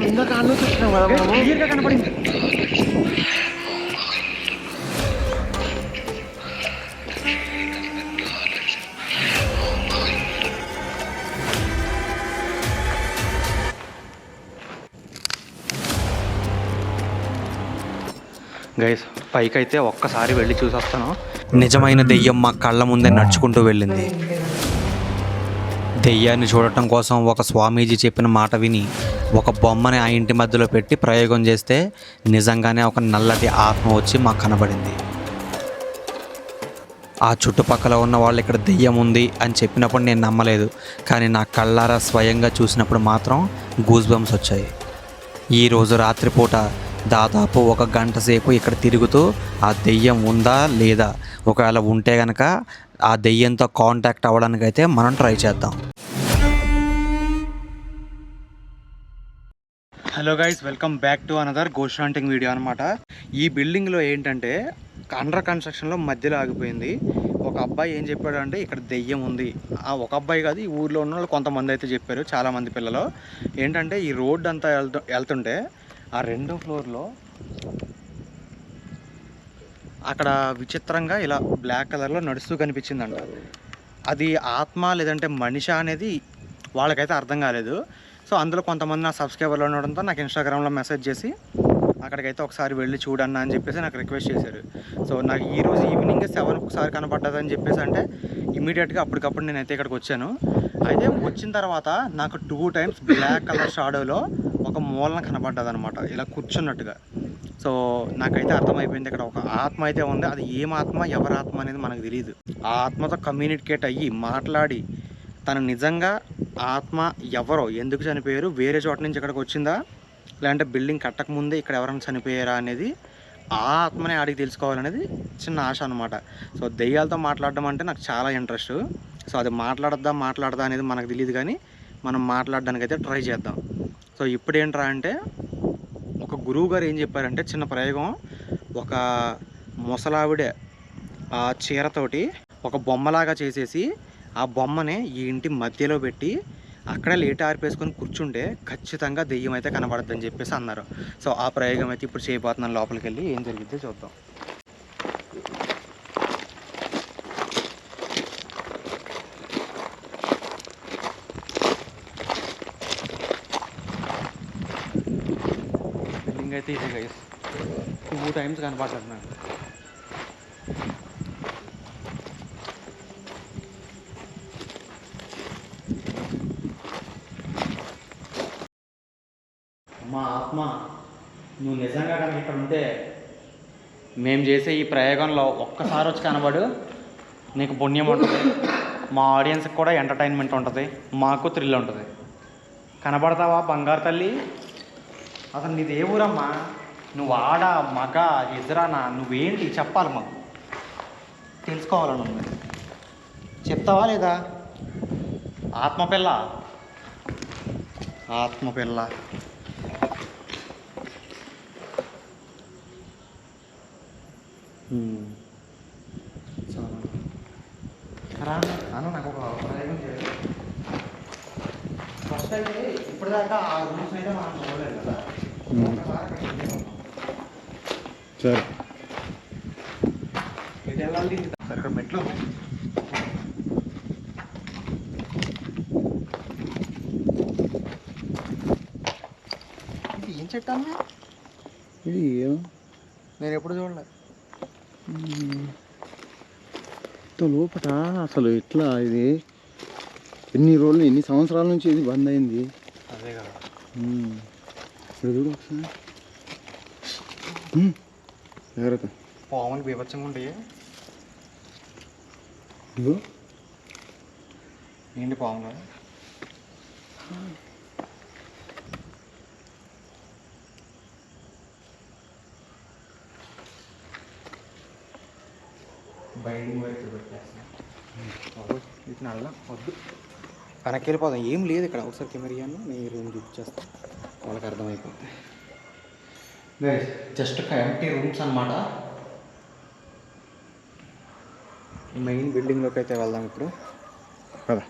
ఇందాక అన్ను చూస్తున్నాం కదా మనము. క్లియర్గా కనపడింది. గైస్ పైకైతే ఒక్కసారి వెళ్ళి చూసొస్తాను. నిజమైన దెయ్యం మా కళ్ళ ముందే నడుచుకుంటూ వెళ్ళింది. దెయ్యాన్ని చూడటం కోసం ఒక స్వామీజీ చెప్పిన మాట విని ఒక బొమ్మని ఆ ఇంటి మధ్యలో పెట్టి ప్రయోగం చేస్తే నిజంగానే ఒక నల్లటి ఆత్మ వచ్చి మాకు కనబడింది. ఆ చుట్టుపక్కల ఉన్న వాళ్ళు ఇక్కడ దెయ్యం ఉంది అని చెప్పినప్పుడు నేను నమ్మలేదు, కానీ నా కళ్ళారా స్వయంగా చూసినప్పుడు మాత్రం గూస్ బంప్స్ వచ్చాయి. ఈరోజు రాత్రిపూట దాదాపు 1 గంట సేపు ఇక్కడ తిరుగుతూ ఆ దెయ్యం ఉందా లేదా, ఒకవేళ ఉంటే కనుక ఆ దెయ్యంతో కాంటాక్ట్ అవ్వడానికి అయితే మనం ట్రై చేద్దాం. Hello guys, welcome back to another ghost hunting video అనమాట. ఈ బిల్డింగ్లో ఏంటంటే అండర్ కన్స్ట్రక్షన్లో మధ్యలో ఆగిపోయింది. ఒక అబ్బాయి ఏం చెప్పాడు అంటే ఇక్కడ దెయ్యం ఉంది. ఆ ఒక అబ్బాయి కాదు, ఈ ఊర్లో ఉన్న వాళ్ళు కొంతమంది అయితే చెప్పారు, చాలామంది పిల్లలు. ఏంటంటే ఈ రోడ్ అంతా వెళ్తుంటే ఆ 2వ ఫ్లోర్లో అక్కడ విచిత్రంగా ఇలా బ్లాక్ కలర్లో నడుస్తూ కనిపించిందంట. అది ఆత్మ లేదంటే మనిషి అనేది వాళ్ళకైతే అర్థం కాలేదు. సో అందులో కొంతమంది నా సబ్స్క్రైబర్లు ఉండడంతో నాకు ఇన్స్టాగ్రామ్లో మెసేజ్ చేసి అక్కడికైతే ఒకసారి వెళ్ళి చూడన్నా అని చెప్పేసి నాకు రిక్వెస్ట్ చేశారు. సో నాకు ఈరోజు ఈవినింగ్ 7 ఒకసారి కనపడ్డదని చెప్పేసి అంటే ఇమీడియట్గా అప్పటికప్పుడు నేనైతే ఇక్కడికి వచ్చాను. అయితే వచ్చిన తర్వాత నాకు 2 టైమ్స్ బ్లాక్ కలర్ షాడోలో ఒక మూలన కనపడ్డది అనమాట, ఇలా కూర్చున్నట్టుగా. సో నాకైతే అర్థమైపోయింది ఇక్కడ ఒక ఆత్మ అయితే ఉంది. అది ఏం ఆత్మ, ఎవరి ఆత్మ అనేది మనకు తెలియదు. ఆ ఆత్మతో కమ్యూనికేట్ అయ్యి మాట్లాడి తను నిజంగా ఆత్మ ఎవరో, ఎందుకు చనిపోయారు, వేరే చోట నుంచి ఇక్కడికి వచ్చిందా, లేదంటే బిల్డింగ్ కట్టకముందే ఇక్కడ ఎవరైనా చనిపోయారా అనేది ఆ ఆత్మనే అడిగి తెలుసుకోవాలనేది చిన్న ఆశ అనమాట. సో దెయ్యాలతో మాట్లాడడం అంటే నాకు చాలా ఇంట్రెస్ట్. సో అది మాట్లాడదా అనేది మనకు తెలియదు, కానీ మనం మాట్లాడడానికి అయితే ట్రై చేద్దాం. సో ఇప్పుడు ఏంట్రా అంటే ఒక గురువు గారు ఏం చెప్పారంటే చిన్న ప్రయోగం, ఒక ముసలావిడే ఆ చీరతోటి ఒక బొమ్మలాగా చేసేసి ఆ బొమ్మని ఈ ఇంటి మధ్యలో పెట్టి అక్కడే లేట్ ఆరిపేసుకొని కూర్చుంటే ఖచ్చితంగా దెయ్యం అయితే కనబడద్దని చెప్పేసి అన్నారు. సో ఆ ప్రయోగం అయితే ఇప్పుడు చేయబోతున్నాను. లోపలికి వెళ్ళి ఏం జరిగిద్దో చూద్దాం. బిల్డింగ్ అయితే ఇది గైస్ 2 టైమ్స్ కనపడ్డది నాకు. మా ఆత్మ, నువ్వు నిజంగా కనుక ఇక్కడ ఉంటే మేము చేసే ఈ ప్రయోగంలో ఒక్కసారి వచ్చి కనబడు, నీకు పుణ్యం ఉంటుంది, మా ఆడియన్స్కి కూడా ఎంటర్టైన్మెంట్ ఉంటుంది, మాకు థ్రిల్ ఉంటుంది. కనబడతావా బంగారు తల్లి? అసలు నీది ఏ ఊరమ్మా? నువ్వు ఆడ మగ ఎదురానా, నువ్వేంటి చెప్పాలి, మాకు తెలుసుకోవాలని ఉంది. చెప్తావా లేదా? ఆత్మపిల్ల, ఆత్మపిల్ల. అన్న నాకు ఒక ప్రయోగం చేయాలి. ఫస్ట్ అయితే ఇప్పటిదాకా ఆ రూమ్స్ అయితే మనం చూడలేదు కదా. సరే ఇది వెళ్ళాలి సార్, ఇక్కడ మెట్లు ఇది ఏం చెట్టు అన్న? ఇది నేను ఎప్పుడు చూడలేదు. లోపల అసలు ఎట్లా ఇది ఎన్ని రోజులు, ఎన్ని సంవత్సరాల నుంచి ఇది బంద్ అయింది? అదే కదా. ఇప్పుడు చూడు ఒకసారి. జాగ్రత్త, పాములు బీభత్సంగా ఉంటాయి. ఇదిగో ఏంటి పాములు? బైండింగ్ వైపు పెట్టేస్తాను. ఇది నల్ల వద్దు, వెనక్కి వెళ్ళిపోదాం. ఏం లేదు ఇక్కడ. ఒకసారి కెమెరాను నీ రూమ్ చూపించేస్తాను, వాళ్ళకి అర్థమైపోతుంది. జస్ట్ ఎంటీ రూమ్స్ అన్నమాట. మెయిన్ బిల్డింగ్లోకి అయితే వెళ్దాం ఇప్పుడు కదా.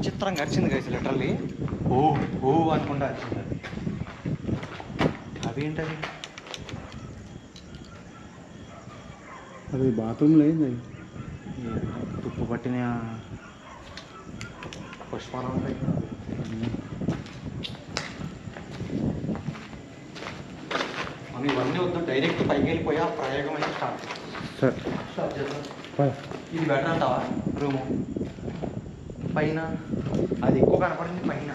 విచిత్రంగా అరిచింది గైస్, లిటరల్లీ ఓ ఓ అనుకుంటా అరిచింది అది. అదేంటది? అది బాత్రూంలో అయింది. అది తుప్పు పట్టిన పుష్పాలు ఉంటాయి. మనం ఇవన్నీ వద్దు, డైరెక్ట్ పైకి వెళ్ళిపోయి ఆ ప్రయోగం అయితే స్టార్ట్ చేద్దాం. ఇది బెటర్ అంటావా రూము? పైన అది ఎక్కువ కనపడింది పైన.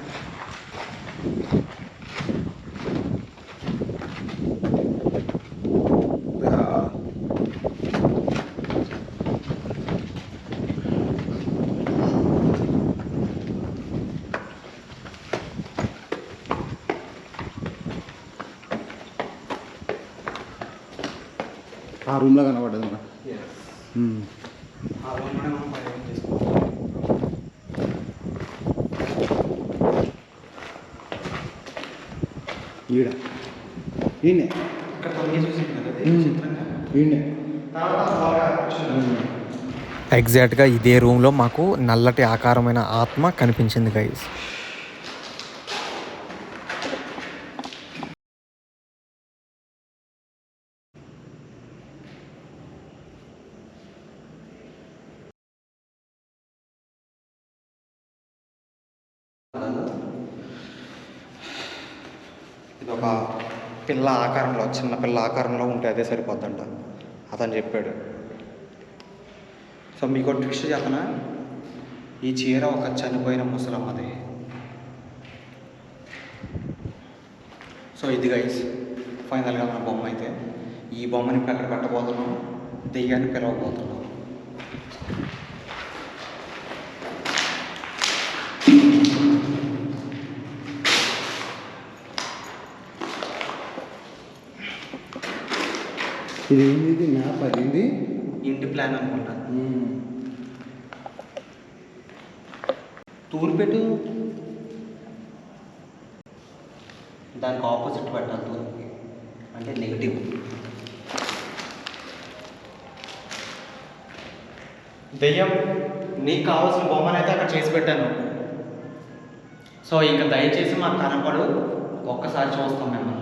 ఆ రూమ్లో కనపడ్డది అన్న. ఆ రూమ్లోనే మనం ప్రయోగం చేస్తాం. ఈడ ఈయనే ఇక్కడ తొంగి చూసింది కదా చిత్రంగా. ఈయనే ఎగ్జాక్ట్గా ఇదే రూమ్లో మాకు నల్లటి ఆకారమైన ఆత్మ కనిపించింది గైస్. ఇది ఒక పిల్ల ఆకారంలో, చిన్న పిల్ల ఆకారంలో ఉంటే అదే సరిపోద్దంట అతను చెప్పాడు. సో మీకు ట్విస్ట్ చెప్పనా, ఈ చీర ఒక చనిపోయిన ముసలమ్మది. సో ఇది గైస్ ఫైనల్గా మన బొమ్మ అయితే. ఈ బొమ్మని ఇప్పుడు అక్కడ పెట్టబోతున్నాం, దెయ్యాన్ని పిలవబోతున్నాం. ఇది ఏంది? ఇది మ్యాప్ అదింది, ఇంటి ప్లాన్ అనుకుంటా. తూర్పు పెట్టు, దానికి ఆపోజిట్ పెట్టాలి తూర్పుకి, అంటే నెగిటివ్. దెయ్యం నీకు కావాల్సిన బొమ్మనైతే అక్కడ చేసి పెట్టాను. సో ఇంకా దయచేసి మాకు కనపడు, ఒక్కసారి చూస్తాం మిమ్మల్ని.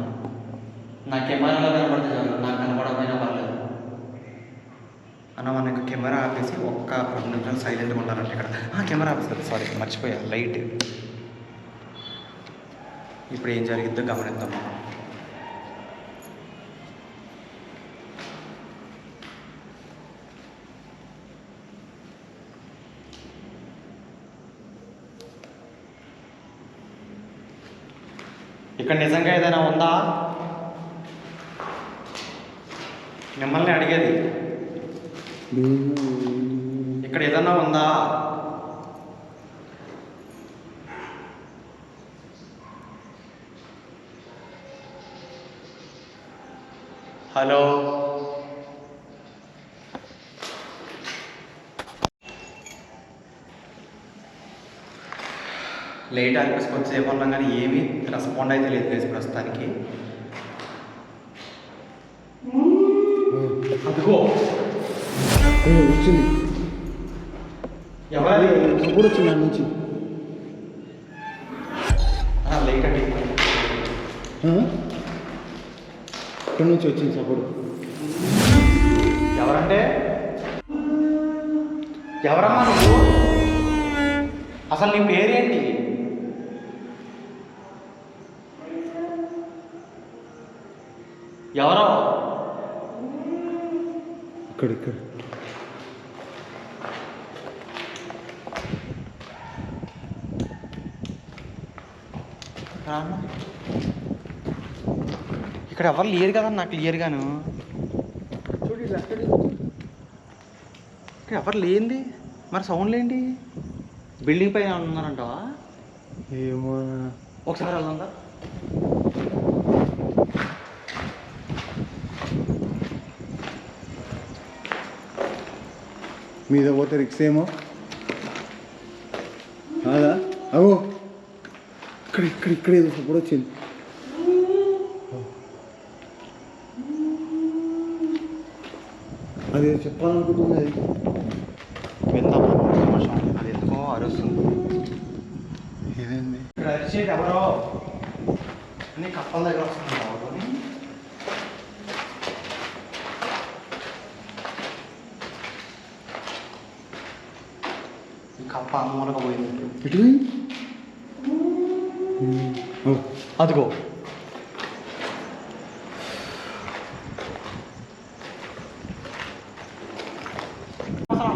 నా కెమెరాలో కనపడితే చాలు, నాకు కనపడకపోయినా పర్లేదు అన్న. మనకి కెమెరా ఆపేసి ఒక్క 2 నిమిషాలు సైలెంట్గా ఉండాలంటే ఇక్కడ. కెమెరా ఆపేస్తుంది, సారీ మర్చిపోయా, లైట్. ఇప్పుడు ఏం జరిగిద్దో గమనిద్దాం మనం. ఇక్కడ నిజంగా ఏదైనా ఉందా? మిమ్మల్ని అడిగేది, ఇక్కడ ఏదన్నా ఉందా? హలో, లేట్ ఆర్పిస్ కొద్దిసేపు ఉన్నాం కానీ ఏమీ రెస్పాండ్ అయితే లేదు గైస్ ప్రస్తుతానికి. అదిగో వచ్చింది, ఎవరది? సపోర్ట్ వచ్చింది దాని నుంచి. లైట్ అండి, ఇక్కడ నుంచి వచ్చింది సపోర్ట్. ఎవరంటే ఎవరమ్మా నువ్వు? అసలు నీ పేరేంటి? ఎవరో? ఇక్కడ ఇక్కడ ఎవరు లేరు కదా నాకు క్లియర్గాను. ఇక్కడ ఎవరు లేనిది మరి సౌండ్లు ఏంటి? బిల్డింగ్ పైన ఉన్నారంటావా? ఏమో, ఒకసారి వెళ్దా. మీద పోతే రిక్స్ ఏమో కాదా? అవో ఇక్కడ ఏదో సపోర్ట్ వచ్చింది. అది చెప్పాలనుకుంటుంది. అది విందామా? అది ఎందుకో అరుస్తుంది. వచ్చేది ఎవరో అని కప్పల దగ్గర వస్తుంది ఎవరు ఈ కప్ప అమ్మూలక పోయింది. ఇటు అదిగో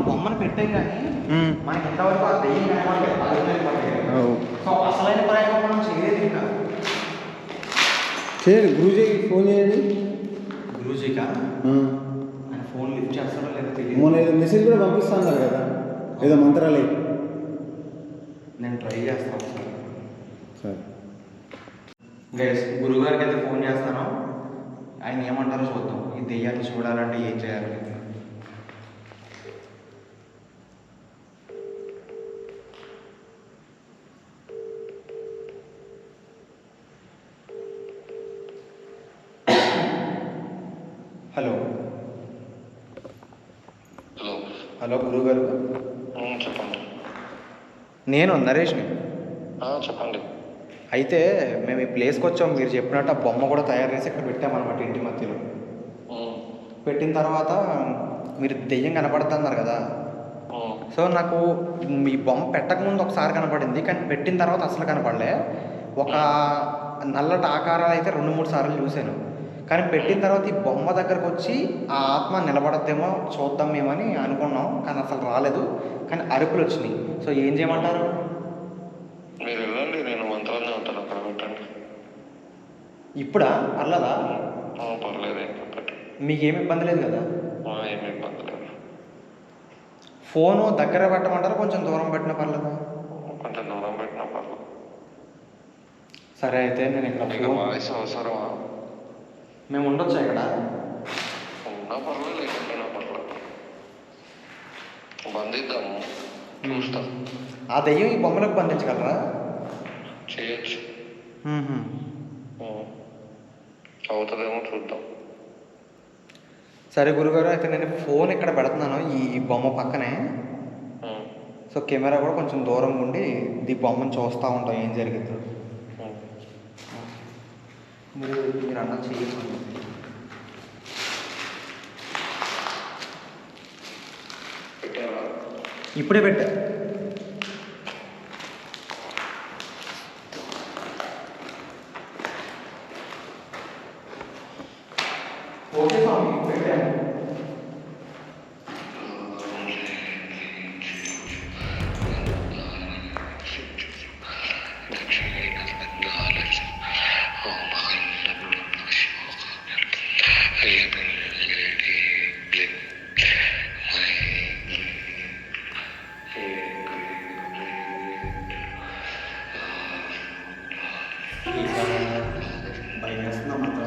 బొమ్మను పెట్టాం కానీ మనకి ఎంతవరకు ఆ దెయ్యం కనపడలేదు. సో అసలైన ప్రయోగం మనం చేయలేదు ఇంకా. చేయండి గురూజీకి ఫోన్ చేయండి. గురూజీకా ఆయన ఫోన్ లిఫ్ట్ చేస్తాడో లేదో తెలియదు. మొన్న ఏదో మెసేజ్ కూడా పంపిస్తాను కదా, ఏదో మంత్రాలే. నేను ట్రై చేస్తాను సార్. సరే గైస్, గురువుగారికి అయితే ఫోన్ చేస్తాను. ఆయన ఏమంటారో చూద్దాం. ఈ దెయ్యాన్ని చూడాలంటే ఏం చేయాలి? హలో హలో హలో గురువుగారు, చెప్పండి. నేను నరేష్ని. చెప్పండి. అయితే మేము ఈ ప్లేస్కి వచ్చాం. మీరు చెప్పినట్టు ఆ బొమ్మ కూడా తయారు చేసి ఇక్కడ పెట్టామన్నమాట ఇంటి మధ్యలో. పెట్టిన తర్వాత మీరు దెయ్యం కనపడుతున్నారు కదా. సో నాకు ఈ బొమ్మ పెట్టకముందు ఒకసారి కనపడింది, కానీ పెట్టిన తర్వాత అసలు కనపడలే. ఒక నల్లటి ఆకారాలు అయితే 2-3 సార్లు చూశాను, కానీ పెట్టిన తర్వాత ఈ బొమ్మ దగ్గరకు వచ్చి ఆ ఆత్మ నిలబడద్దేమో చూద్దామేమని అనుకున్నాం, కానీ అసలు రాలేదు. కానీ అరుపులు వచ్చినాయి. సో ఏం చేయమంటారు? మీరు వెళ్ళండి, నేను మంత్రాన్ని ఉంటాను, అక్కడ పెట్టండి. ఇప్పుడా? పర్లేదా? పర్లేదు, మీకేమి ఇబ్బంది లేదు కదా? ఏమి ఇబ్బంది లేదు. ఫోను దగ్గర పెట్టమంటారా కొంచెం దూరం పెట్టినా పర్లేదా? కొంచెం దూరం పెట్టినా పర్లేదు. సరే అయితే నేను ఇక్కడ వాయిస్ అవసరమా? మేము ఉండొచ్చా ఇక్కడ? ఉన్నా పర్లేదు, లేకపోయినా పర్లేదు. బంధిద్దాము, చూస్తాం. ఆ దెయ్యం ఈ బొమ్మలకు బంధించగలరా? చేయొచ్చు. అవుతుందేమో చూద్దాం. సరే గురుగారు, అయితే నేను ఫోన్ ఇక్కడ పెడుతున్నాను ఈ బొమ్మ పక్కనే. సో కెమెరా కూడా కొంచెం దూరం ఉండి ఈ బొమ్మను చూస్తూ ఉంటాం ఏం జరిగిందో. మీరు అన్న చేయొచ్చు. ఇప్పుడే పెట్టా. ఓకే స్వామి, పెట్టాను. భయం వేస్తున్నా మాత్రం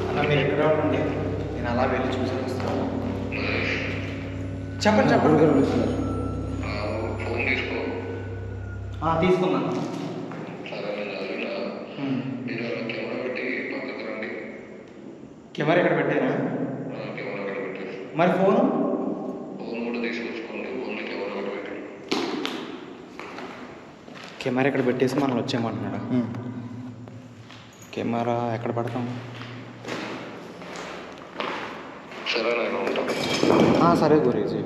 అన్న మీరు ఎక్కడ ఉండండి, నేను అలా వెళ్ళి చూసి వస్తాను. చెప్పండి చెప్పండి. ఫోన్ తీసుకో. తీసుకున్నాను. సరే, నేను చదివినా. మీరు కెమెరా పెట్టి పక్కకు రండి. కెమెరా ఇక్కడ పెట్టారా? కెమెరా ఇక్కడ పెట్టేసి మరి ఫోను ఫోన్ కూడా తీసుకొచ్చుకోండి. ఫోన్ కెమెరా కూడా పెట్టండి. కెమెరా ఇక్కడ పెట్టేసి మనం వచ్చేయమంటున్నాడు. కెమెరా ఎక్కడ పెడతాం? సరే, నేను ఉంటాను. సరే గురేజీ.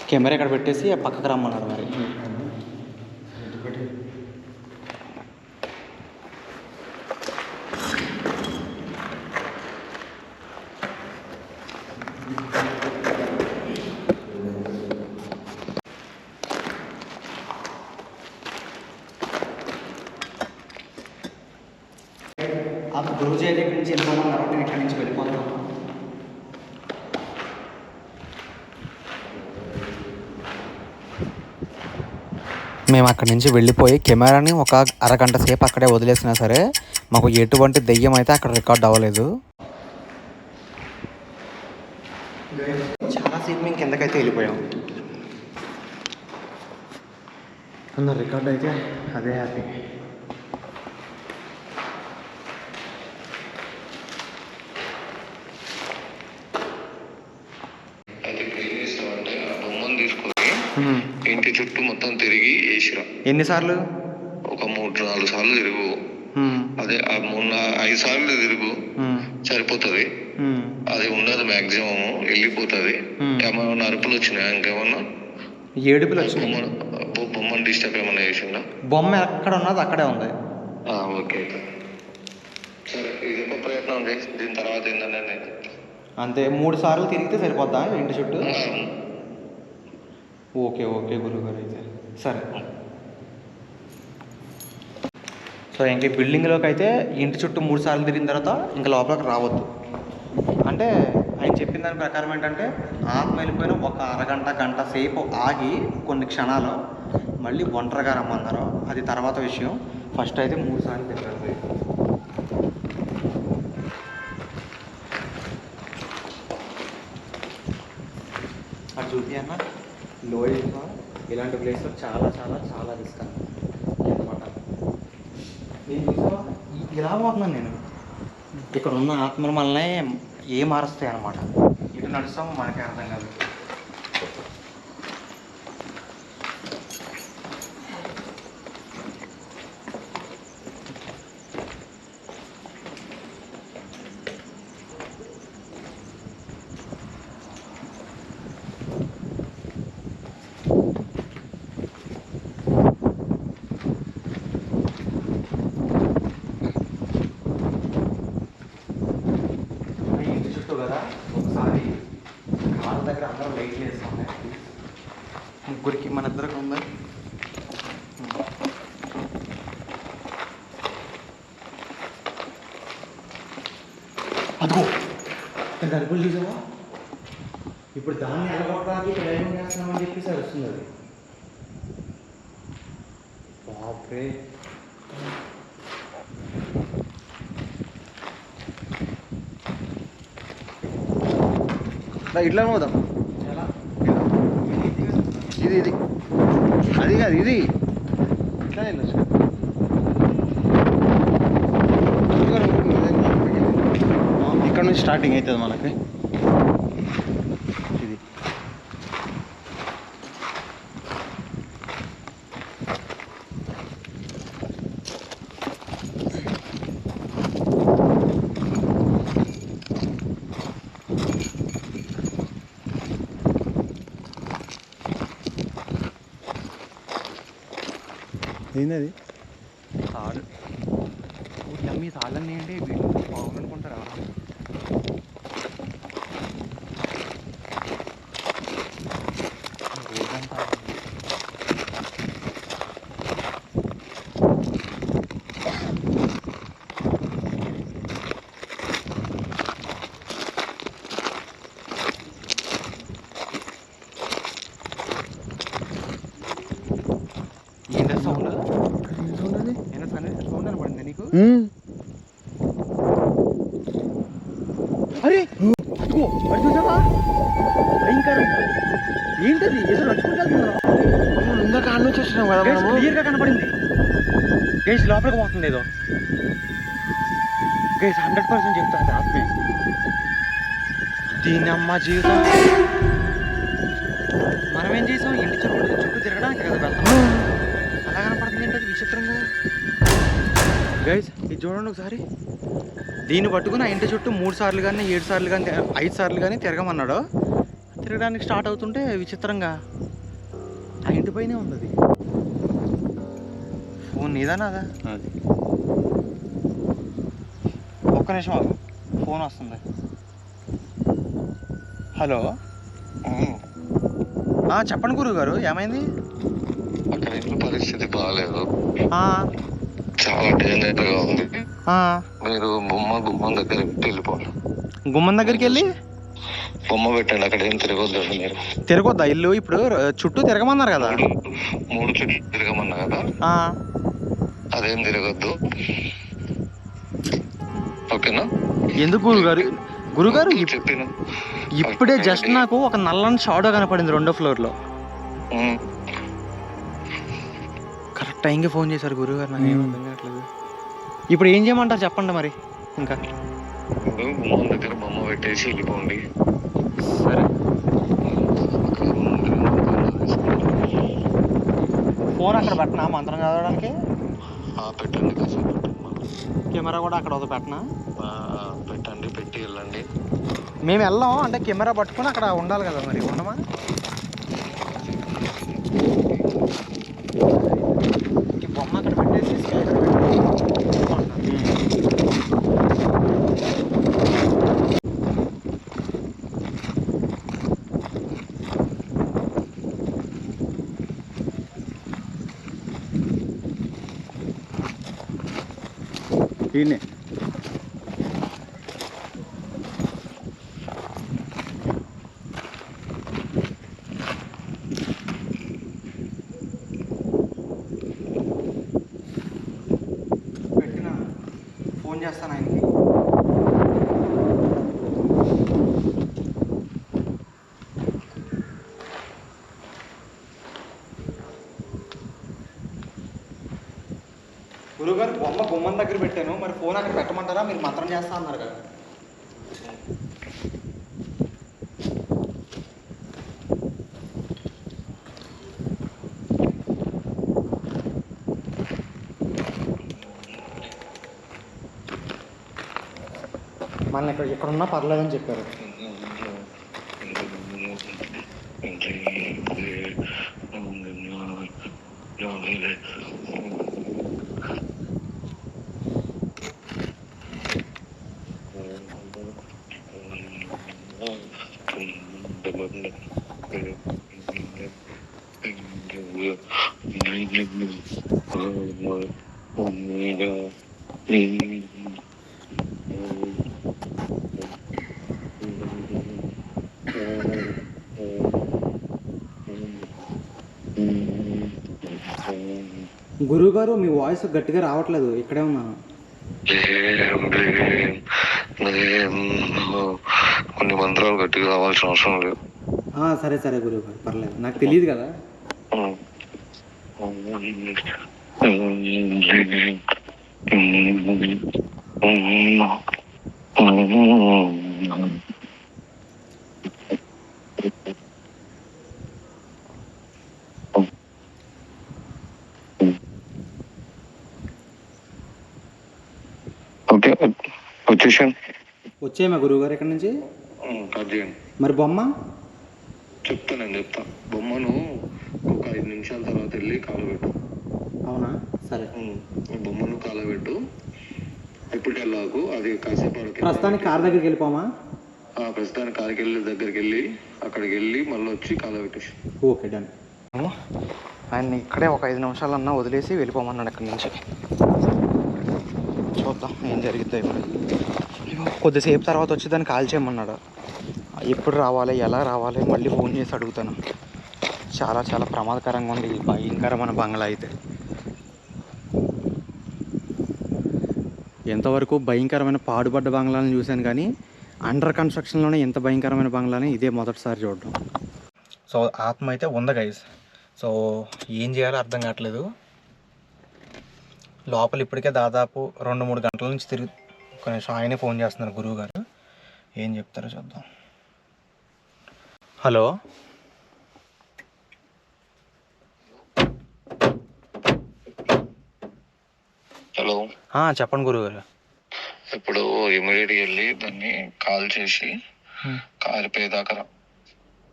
కెమెరా ఇక్కడ పెట్టేసి పక్కకు రమ్మన్నాడు మరి. గురుజీ అయితే ఇక్కడి నుంచి వెళ్ళిపోమన్నారు, నేను ఇక్కడి నుంచి వెళ్ళిపోతాను. మేము అక్కడి నుంచి వెళ్ళిపోయి కెమెరాని ఒక అరగంట సేపు అక్కడే వదిలేసినా సరే మాకు ఎటువంటి దెయ్యం అయితే అక్కడ రికార్డ్ అవ్వలేదు. చాలాసేపు మేము కిందకైతే వెళ్ళిపోయాం. అందరు రికార్డ్ అయితే అదే హ్యాపీ. ఇంటి చుట్టూ మొత్తం తిరిగి వేసిరా. ఎన్నిసార్లు? ఒక 3-4 సార్లు తిరుగు. అదే 5 సార్లు తిరుగు సరిపోతుంది. అది ఉండదు మాక్సిమం, వెళ్ళిపోతుంది. ఏమన్నా అరుపులు వచ్చినాయా? ఇంకేమన్నా ఏడుపులు వచ్చినాయి? బొమ్మను డిస్టర్బ్ ఏమన్నా చేసిందా? బొమ్మ ఎక్కడ ఉన్నది అక్కడే ఉంది. ఓకే సరే, ఇది ఒక ప్రయత్నం చేసి దీని తర్వాత ఏంటంటే అంతే. 3 సార్లు తిరిగితే సరిపోద్దా ఇంటి చుట్టూ? ఓకే ఓకే గురువుగారు, అయితే సరే. సో ఇంక బిల్డింగ్లోకి అయితే ఇంటి చుట్టూ 3 సార్లు తిరిగిన తర్వాత ఇంకా లోపలికి రావద్దు. అంటే ఆయన చెప్పిన దాని ప్రకారం ఏంటంటే ఆత్మ వెళ్ళిపోయిన ఒక అరగంట గంట సేపు ఆగి కొన్ని క్షణాలు మళ్ళీ ఒంటరిగా రమ్మన్నారు. అది తర్వాత విషయం. ఫస్ట్ అయితే 3 సార్లు తిరగాలి. అది చూపి అన్న, లోయల్లో ఇలాంటి ప్లేస్లో చాలా చాలా చాలా రిస్క్ అనమాట. నేను చూసావా ఇలా పోతున్నాను నేను. ఇక్కడ ఉన్న ఆత్మలు మనల్ని మారుస్తాయి అన్నమాట. ఇటు నడుస్తామో మనకే అర్థం కాదు. కదా ఒకసారి కాళ్ళ దగ్గర అందరం లైట్లు వేస్తాం. ముగ్గురికి మన ఇద్దరికి ఉంది. అదిగో గడుపులు చూసావా? ఇప్పుడు దాన్ని ఎలగొట్టడానికి ప్రయోగం చేస్తున్నామని చెప్పేసి వస్తుంది అది. బాప్రే, ఇట్లా పోదాం. ఇది ఇది అది కాదు, ఇది ఇట్లా వెళ్ళచ్చు. ఇక్కడ నుంచి స్టార్టింగ్ అవుతుంది మనకి. ఇది ఏంది? తాడు. మీ తాళ్ళన్నీ ఏంటి? వీళ్ళు బాగుందనుకుంటారా? రోజంతా ఏంటో సౌండ్? ఏమైనా సౌండ్ అనపడింది నీకు? అరే చూసావా? భయంకరంగా ఏంటది? ఏదో నడుచుకుంటున్నాం. ఇందాక కాడ నుంచి వచ్చినాం కదా, క్లియర్గా కనపడింది. గైస్ లోపలికి పోతుంది ఏదో. గైస్ 100% చెప్తా, అది ఆత్మే. దీని అమ్మ జీవితం. మనం ఏం చేసాం? ఇంటి చుట్టూ తిరగడానికి కదా వెళ్తాం. అలా కనపడుతుంది ఏంటది విచిత్రంగా. గైస్ ఇది చూడండి ఒకసారి. దీన్ని పట్టుకుని ఆ ఇంటి చుట్టూ 3 సార్లు కానీ 7 సార్లు కానీ 5 సార్లు కానీ తిరగమన్నాడు. తిరగడానికి స్టార్ట్ అవుతుంటే విచిత్రంగా ఆ ఇంటి పైనే ఉంది అది. ఫోన్ నీదానా అదా? అది ఒక్క నిమిషం ఆగు, ఫోన్ వస్తుంది. హలో, చెప్పండి గురువు గారు, ఏమైంది? అక్కడ ఇంట్లో పరిస్థితి బాగాలేదు, ఆ చాలా డేంజర్ గా ఉంది. మీరు గుమ్మం దగ్గర పెట్టి వెళ్ళిపోవాలి. గుమ్మం దగ్గరికి వెళ్ళి బొమ్మ పెట్టండి, అక్కడ ఏం తిరగొద్దు. మీరు తిరగొద్దా ఇల్లు? ఇప్పుడు చుట్టూ తిరగమన్నారు కదా. 3 చుట్టూ తిరగమన్నా కదా, అదేం తిరగొద్దు. ఓకేనా? ఎందుకు గురుగారు చెప్పిన ఇప్పుడే జస్ట్ నాకు ఒక నల్లని షాడో కనపడింది 2వ ఫ్లోర్లో. కరెక్ట్ టైంకి ఫోన్ చేశారు గురుగారు, నాకు ఏం అర్థం కావట్లేదు. ఇప్పుడు ఏం చేయమంటారు చెప్పండి మరి. ఇంకా గుమ్మం దగ్గర బొమ్మ పెట్టేసి వెళ్ళిపోండి. సరే. ఫోన్ అక్కడ పెట్టనా మంత్రం చదవడానికి? పెట్టండి, కాసేపు కెమెరా కూడా అక్కడ ఒక పెట్టనా? పెట్టండి, పెట్టి వెళ్ళండి. మేము వెళ్ళాం అంటే కెమెరా పట్టుకొని అక్కడ ఉండాలి కదా, మరి ఉండమా? బొమ్మ అక్కడ పెట్టేసి ఈయనే పెట్టిన ఫోన్ చేస్తాను ఆయనకి. గురుగారు బొమ్మ గుమ్మం దగ్గర పెట్టాను, మరి ఫోన్ అక్కడ పెట్టమంటారా? మీరు మంత్రం చేస్తా అన్నారు కదా. మన ఇక్కడ ఉన్నా పర్లేదని చెప్పారు. గురుగారు మీ వాయిస్ గట్టిగా రావట్లేదు, ఇక్కడే ఉన్నాను. కొన్ని మంత్రాలు గట్టిగా రావాల్సిన అవసరం లేదు. సరే సరే గురుగారు, పర్లేదు, నాకు తెలియదు కదా. ఓకే, వచ్చేయమా గురుగారు ఇక్కడ నుంచి. మరి బొమ్మ చెప్తా. బొమ్మను ఒక 5 నిమిషాల తర్వాత వెళ్ళి కాలబెట్టు. అవునా? సరే. బొమ్మను కాలబెట్టు, ఎప్పుడు వెళ్ళాకు. అది కాసేపు ప్రస్తుతానికి కార్ దగ్గరికి వెళ్ళిపోమా? ప్రస్తుతానికి కార్కి వెళ్ళి దగ్గరికి వెళ్ళి అక్కడికి వెళ్ళి మళ్ళీ వచ్చి కాలబెట్టేసి. Okay, done. ఆయన ఇక్కడే ఒక 5 నిమిషాలన్నా వదిలేసి వెళ్ళిపోమన్నాడు అక్కడి నుంచి. చూద్దాం ఏం జరిగిద్దో. ఇప్పుడు కొద్దిసేపు తర్వాత వచ్చి దాన్ని కాల్ చేయమన్నాడు. ఎప్పుడు రావాలి, ఎలా రావాలి, మళ్ళీ ఫోన్ చేసి అడుగుతాను. చాలా చాలా ప్రమాదకరంగా ఉంది ఈ భయంకరమైన బంగ్లా అయితే. ఎంతవరకు భయంకరమైన పాడుపడ్డ బంగ్లాలను చూశాను, కానీ అండర్ కన్స్ట్రక్షన్లోనే ఎంత భయంకరమైన బంగ్లాని ఇదే మొదటిసారి చూడడం. సో ఆత్మ అయితే ఉంది గైస్. సో ఏం చేయాలో అర్థం కావట్లేదు. లోపల ఇప్పటికే దాదాపు 2-3 గంటల నుంచి తిరిగి ఒక నిమిషం ఆయనే ఫోన్ చేస్తున్నారు గురువు గారు. ఏం చెప్తారో చూద్దాం. హలో, హలో, చెప్పండి గురువు గారు. ఇప్పుడు ఇమీడియట్గా వెళ్ళి దాన్ని కాల్ చేసి కాలిపోయేదాకా,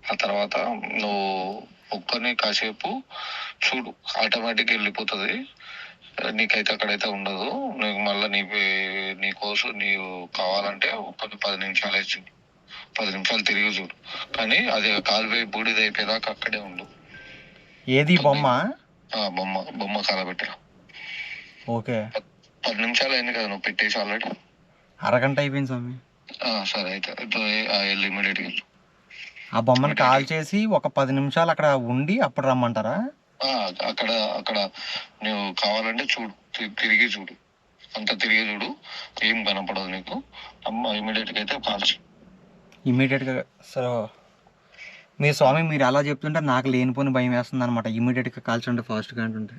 ఆ తర్వాత నువ్వు ఒక్కరిని కాసేపు చూడు, ఆటోమేటిక్గా వెళ్ళిపోతుంది. నీకైతే అక్కడైతే ఉండదు. నీకు మళ్ళీ నీకోసం నీవు కావాలంటే కొన్ని 10 నిమిషాలు వేసి 10 నిమిషాలు తిరిగి చూడు, కానీ అది కాలుపోయి బూడిద అయిపోయేదాకా అక్కడే ఉండు. ఏది బొమ్మ? బొమ్మ కాలబెట్టరా. ఓకే. 10 నిమిషాలు అయింది కదా నువ్వు పెట్టేసి ఆల్రెడీ. అరగంట అయిపోయింది స్వామి. సరే అయితే ఇప్పుడు వెళ్ళి ఇమీడియట్గా వెళ్ళు. ఆ బొమ్మను కాల్ చేసి ఒక 10 నిమిషాలు అక్కడ ఉండి అప్పుడు రమ్మంటారా? అక్కడ అక్కడ నువ్వు కావాలంటే చూడు, తిరిగి చూడు, అంతా తిరిగి చూడు, ఏం కనపడదు నీకు. అమ్మ ఇమీడియట్గా అయితే కాల్ చేయి. ఇమీడియట్గా. సో మీ స్వామి మీరు అలా చెప్తుంటే నాకు లేనిపోని భయం వేస్తుంది అనమాట. ఇమీడియట్గా కాల్చండి ఫాస్ట్గా అంటుంటే.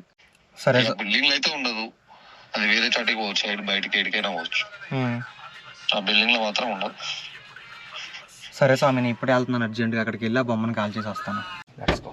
సరే సార్. బిల్డింగ్లో అయితే ఉండదు, అది వేరే చోటికి పోవచ్చు, సైడ్ బయటికి ఎడికైనా పోవచ్చు. ఆ బిల్డింగ్లో మాత్రం ఉండదు. సరే స్వామి, నేను ఇప్పుడే వెళ్తున్నాను అర్జెంట్గా. అక్కడికి వెళ్ళి ఆ బొమ్మను కాల్ చేసి వస్తాను. Let's go.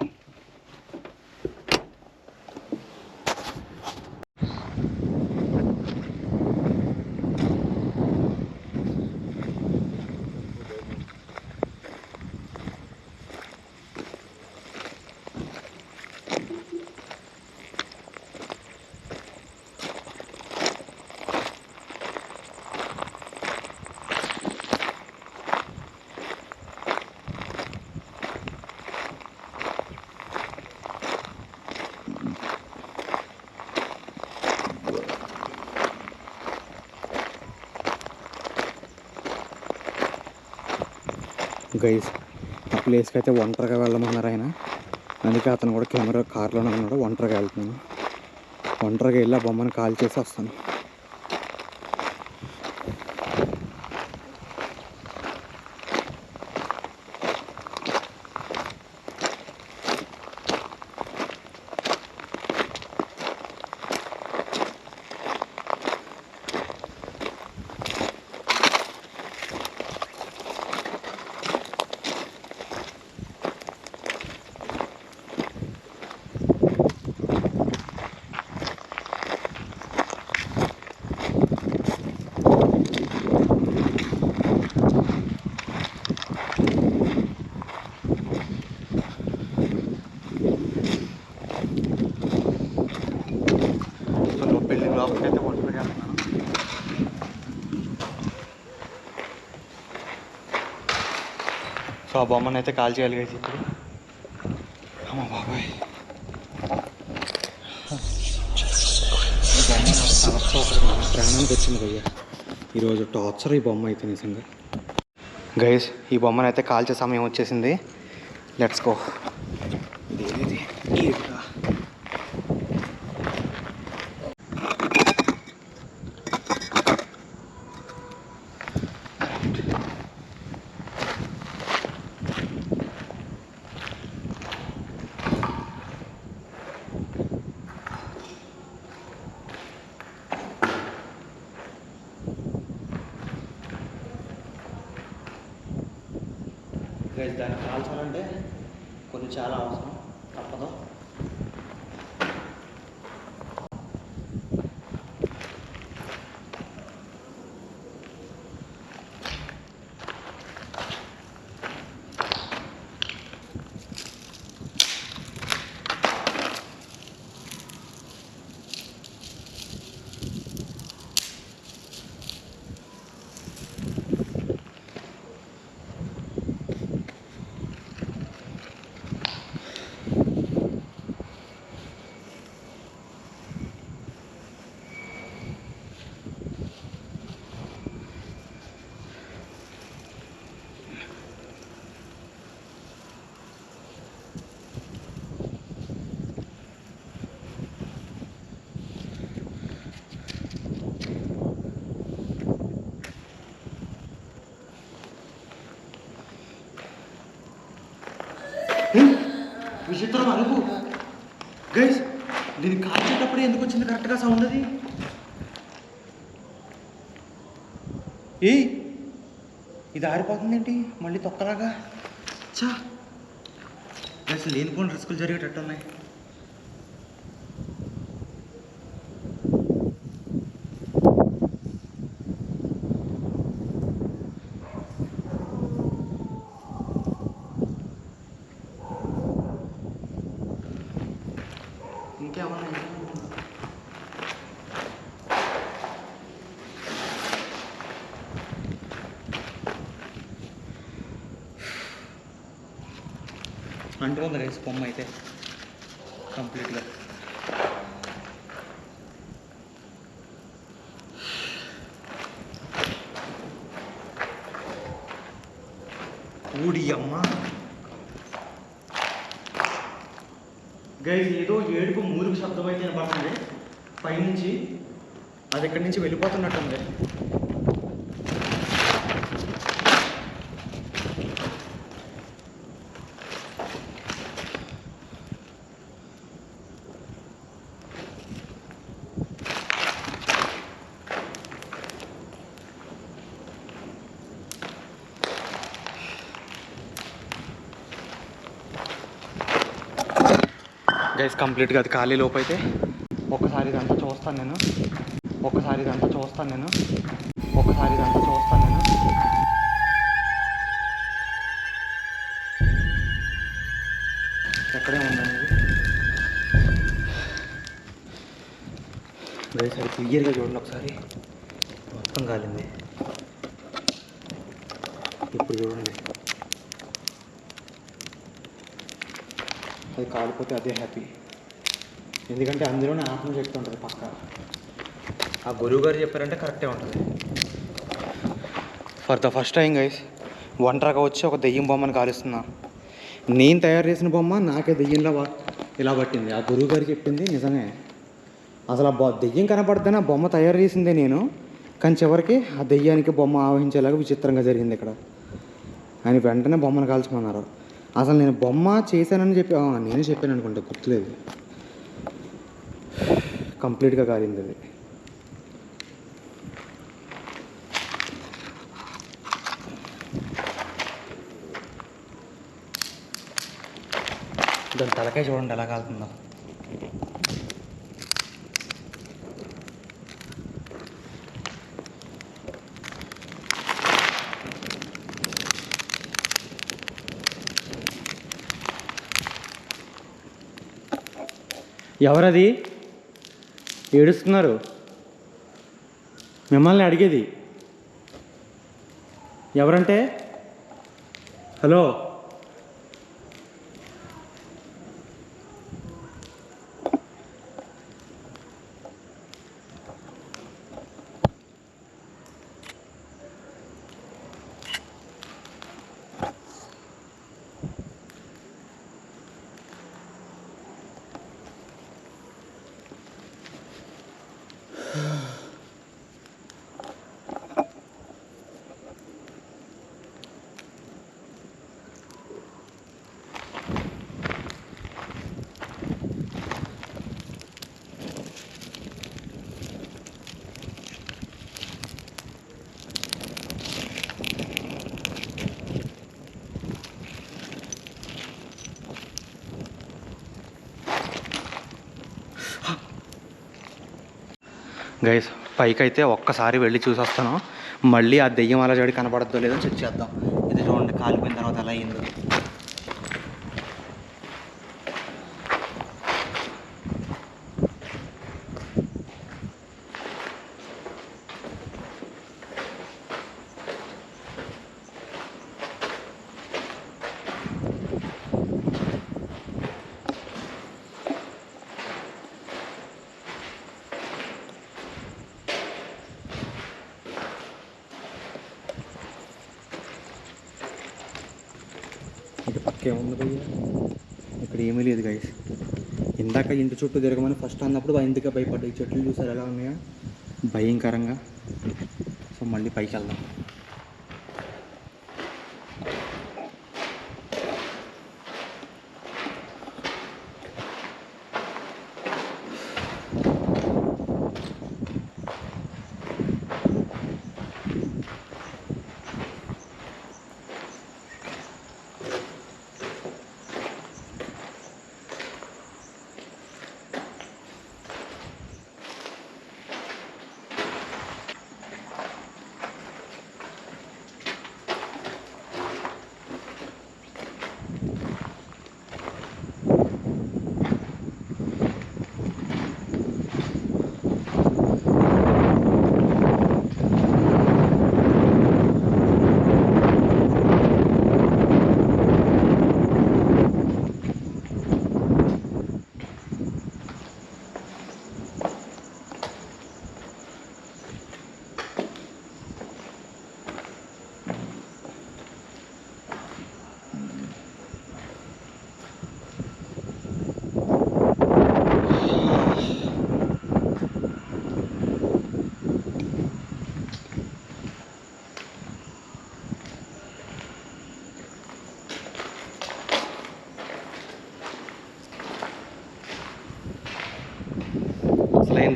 గైస్, ఆ ప్లేస్కి అయితే ఒంటరిగా వెళ్ళమన్నారు ఆయన. అందుకే అతను కూడా కెమెరా కార్లోనే ఉన్నాడు. ఒంటరిగా వెళ్తున్నాను. ఒంటరిగా వెళ్ళి ఆ బొమ్మను కాల్ చేసి వస్తాను. సో ఆ బొమ్మను అయితే కాల్ చేయాలి కదా ఇప్పుడు. అమ్మ బాబాయ్, ప్రాణానికి వచ్చింది భయ్య ఈరోజు. టార్చర్ ఈ బొమ్మ అయితే నిజంగా. గైస్, ఈ బొమ్మను అయితే కాల్ చేసే సమయం వచ్చేసింది. Let's go. ఇదేది గైస్, దాన్ని కాల్చాలంటే కొన్ని చాలా అవసరం, తప్పదు. విచిత్రం అరుపు. గైస్, దీన్ని కాల్చేటప్పుడు ఎందుకు వచ్చింది కరెక్ట్గా సౌండ్? అది ఇది ఆరిపోతుందేంటి మళ్ళీ తొక్కలాగా? చా గైస్, లేనిపోయిన రిస్కులు జరిగేటట్టు ఉన్నాయి. ఇంకేమన్నా అంటుకుంది గైస్ బొమ్మ అయితే కంప్లీట్గా. ఊడి అమ్మ గైస్, ఏదో ఏడుపు మూలుగు శబ్దం అయితే వినపడుతుంది పైనుంచి. అది ఇక్కడి నుంచి వెళ్ళిపోతున్నట్టుంది. గైస్, కంప్లీట్గా అది ఖాళీ లోపు అయితే ఒక్కసారి ఇదంతా చూస్తాను నేను. ఎక్కడే ఉందండి గైస్, అది క్లియర్గా చూడండి ఒకసారి. మొత్తం కాలింది. ఇప్పుడు చూడండి, అది కాలిపోతే అదే హ్యాపీ. ఎందుకంటే అందులోనే ఆత్మశక్తి ఉంటుంది పక్క. ఆ గురువు గారు చెప్పారంటే కరెక్టే ఉంటుంది. For the first time guys, ఒంటరిగా వచ్చి ఒక దెయ్యం బొమ్మను కాలుస్తున్నా. నేను తయారు చేసిన బొమ్మ నాకే దెయ్యంలో ఇలా పట్టింది. ఆ గురువు గారు చెప్పింది నిజమే. అసలు ఆ దెయ్యం కనపడుతుందని ఆ బొమ్మ తయారు చేసిందే నేను. కానీ చివరికి ఆ దెయ్యానికి బొమ్మ ఆవహించేలాగా విచిత్రంగా జరిగింది ఇక్కడ. ఆయన వెంటనే బొమ్మను కాల్చమన్నారు. అసలు నేను బొమ్మ చేశానని చెప్పి నేనే చెప్పాను అనుకుంటా, గుర్తులేదు. కంప్లీట్గా కాలింది అది. దాని తలకాయ చూడండి ఎలా కాలుతుందో. ఎవరది ఏడుస్తున్నారు? మిమ్మల్ని అడిగేది ఎవరంటే? హలో, గైస్, పైకి అయితే ఒక్కసారి వెళ్ళి చూసి వస్తాను. మళ్ళీ ఆ దెయ్యం అలా జడి కనపడద్దో లేదో చెక్ చేద్దాం. ఇది చూడండి, కాలిపోయిన తర్వాత ఎలా అయిందో. ఇటు పక్క ఏముంది భయ్య? ఇక్కడ ఏమీ లేదు గైస్. ఇందాక ఇంటి చుట్టూ తిరగమని ఫస్ట్ అన్నప్పుడు ఎందుకే భయపడ్డాయి. చెట్లు చూసారు ఎలా ఉన్నాయో భయంకరంగా. సో మళ్ళీ పైకి వెళ్దాం.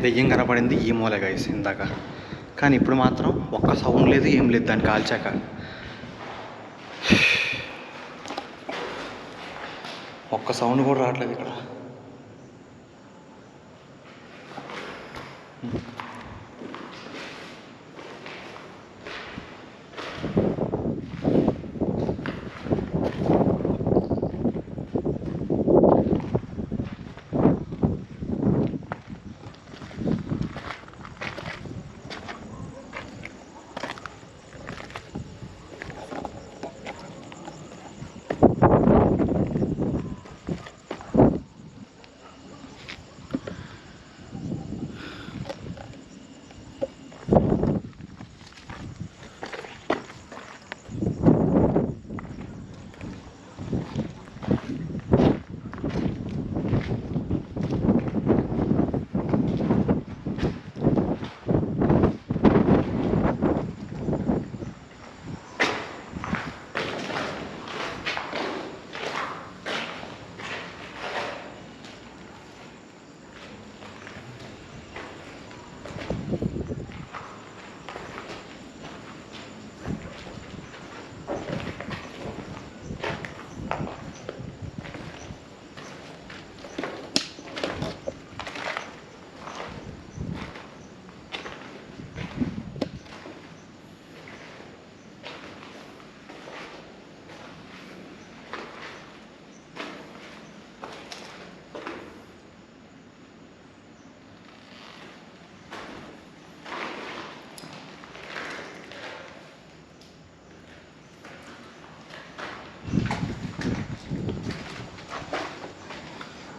దెయ్యం కనపడింది ఈ మూల గైస్ ఇందాక. కానీ ఇప్పుడు మాత్రం ఒక్క సౌండ్ లేదు, ఏం లేదు దాన్ని కాల్చాక. ఒక్క సౌండ్ కూడా రావట్లేదు ఇక్కడ.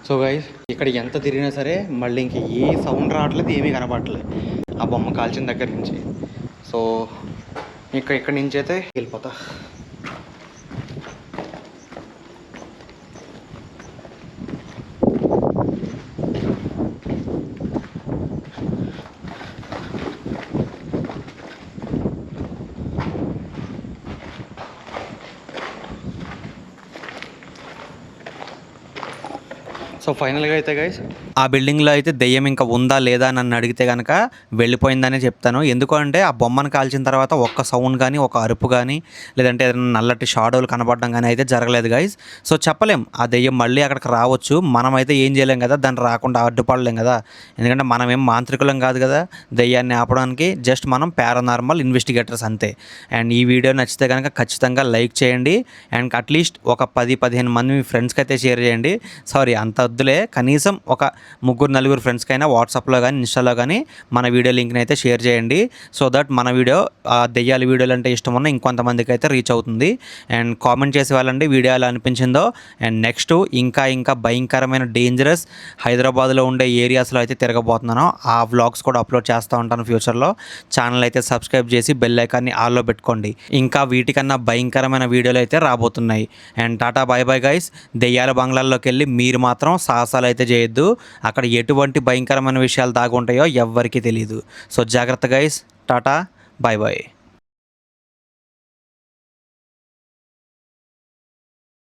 సో గైస్ ఇక్కడ ఎంత తిరిగినా సరే మళ్ళీ ఇంక ఏ సౌండ్ రావట్లేదు, ఏమీ కనపడట్లేదు ఆ బొమ్మ కాల్చిన దగ్గర నుంచి. సో ఇక్కడి నుంచి అయితే వెళ్ళిపోతా. సో ఫైనల్గా అయితే గైస్ ఆ బిల్డింగ్లో అయితే దెయ్యం ఇంకా ఉందా లేదా అని నన్ను అడిగితే కనుక వెళ్ళిపోయిందనే చెప్తాను. ఎందుకంటే ఆ బొమ్మను కాల్చిన తర్వాత ఒక్క సౌండ్ కానీ ఒక అరుపు కానీ లేదంటే ఏదైనా నల్లటి షాడోలు కనపడడం కానీ అయితే జరగలేదు గైస్. సో చెప్పలేం ఆ దెయ్యం మళ్ళీ అక్కడికి రావచ్చు, మనమైతే ఏం చేయలేం కదా, దాన్ని రాకుండా అడ్డుపడలేం కదా. ఎందుకంటే మనం ఏం మాంత్రికులం కాదు కదా దెయ్యాన్ని ఆపడానికి, జస్ట్ మనం పారానార్మల్ ఇన్వెస్టిగేటర్స్ అంతే. అండ్ ఈ వీడియో నచ్చితే కనుక ఖచ్చితంగా లైక్ చేయండి. అండ్ అట్లీస్ట్ ఒక 10-15 మంది మీ ఫ్రెండ్స్కి అయితే షేర్ చేయండి. సారీ అంత వద్దులే, కనీసం ఒక 3-4 ఫ్రెండ్స్కైనా వాట్సాప్లో కానీ ఇన్స్టాలో కానీ మన వీడియో లింక్ని అయితే షేర్ చేయండి. సో దట్ మన వీడియో దెయ్యాల వీడియోలు అంటే ఇష్టం ఉన్న ఇంకొంతమందికి అయితే రీచ్ అవుతుంది. అండ్ కామెంట్ చేసి వాళ్ళండి వీడియో ఎలా అనిపించిందో. అండ్ నెక్స్ట్ ఇంకా భయంకరమైన డేంజరస్ హైదరాబాద్లో ఉండే ఏరియాస్లో అయితే తిరగబోతున్నాను. ఆ వ్లాగ్స్ కూడా అప్లోడ్ చేస్తూ ఉంటాను ఫ్యూచర్లో. ఛానల్ అయితే సబ్స్క్రైబ్ చేసి బెల్ ఐకాన్ని ఆల్లో పెట్టుకోండి. ఇంకా వీటికన్నా భయంకరమైన వీడియోలు అయితే రాబోతున్నాయి. And tata bye bye guys. దెయ్యాల బంగ్లాల్లోకి వెళ్ళి మీరు మాత్రం సాహసాలు అయితే చేయొద్దు, అక్కడ ఎటువంటి భయంకరమైన విషయాలు దాగుంటాయో ఎవ్వరికీ తెలియదు. సో జాగ్రత్త గైస్. Tata bye by.